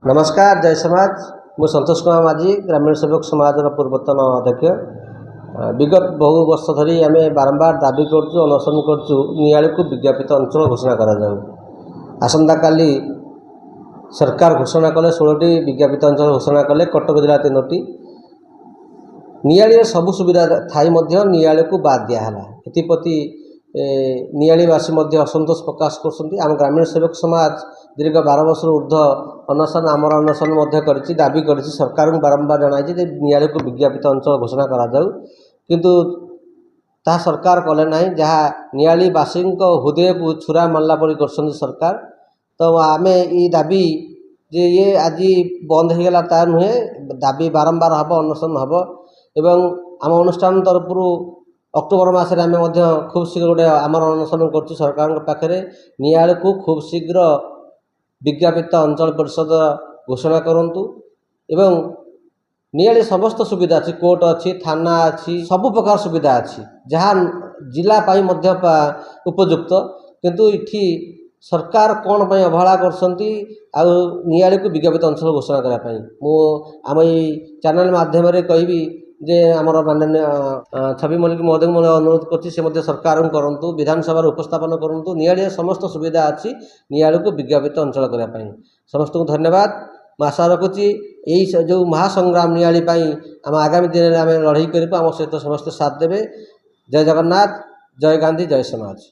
नमस्कार जय समाज मु संतोष कुमार माझी ग्रामीण सेवक समाज पूर्वतन अध्यक्ष। विगत बहु वर्ष धरी आम बारंबार दाबी करुँ अनशन करुँ नियाली को विज्ञापित अंचल घोषणा करा जाऊ। आसंता काली सरकार घोषणा कले 16टी विज्ञापित अंचल घोषणा कले कटक जिला 3टी नियाली सबु सुविधा थाई नियाली को बाद दियाला। एप्रति नियालीवासी असंतोष प्रकाश कर आम ग्रामीण सेवक समाज दीर्घ 12 वर्ष ऊर्ध्व अनशन आमर अनशन दाबी कर सरकार को बारंबार जनाई नियाली को विज्ञापित अंचल घोषणा करा जाऊ, किंतु ता सरकार कले ना जहाँ नियालीवासी हृदय को छुरा मारला परी कर सरकार। तो आम ये दाबी जे ये आज बंद हो गला ता नुहे, दाबी बारंबार हम अनशन हम एवं आम अनुष्ठान तरफ अक्टोबर मासरे आम खूब शीघ्र गोटे आमर अनशन कर सरकार पाखे नियाली को खूब शीघ्र विज्ञापित अंचल परिषद घोषणा करंतु एवं नियाली समस्त सुविधा अच्छी, कोर्ट अच्छी, थाना अच्छी, सबु प्रकार सुविधा अच्छी जहाँ जिला पाई मध्य उपयुक्त, किंतु इठी सरकार कौन पर अवहेला करसंती आउ नियाली को विज्ञापित अंचल घोषणा करने। मु आम चैनल माध्यम कहि जे आमर माननीय छवि मल्लिक महोदय मैं अनुरोध कर सरकार करूँ विधानसभा उपस्थापन करूँ नियाली समस्त सुविधा अच्छी नियाली को विज्ञापित अंचल करने। समस्त को धन्यवाद। मैं आशा रखुची यही जो महासंग्राम नियाली आम आगामी दिन में आम लड़ाई कर सहित समस्त साथ देवे। जय जगन्नाथ, जय गांधी, जय समाज।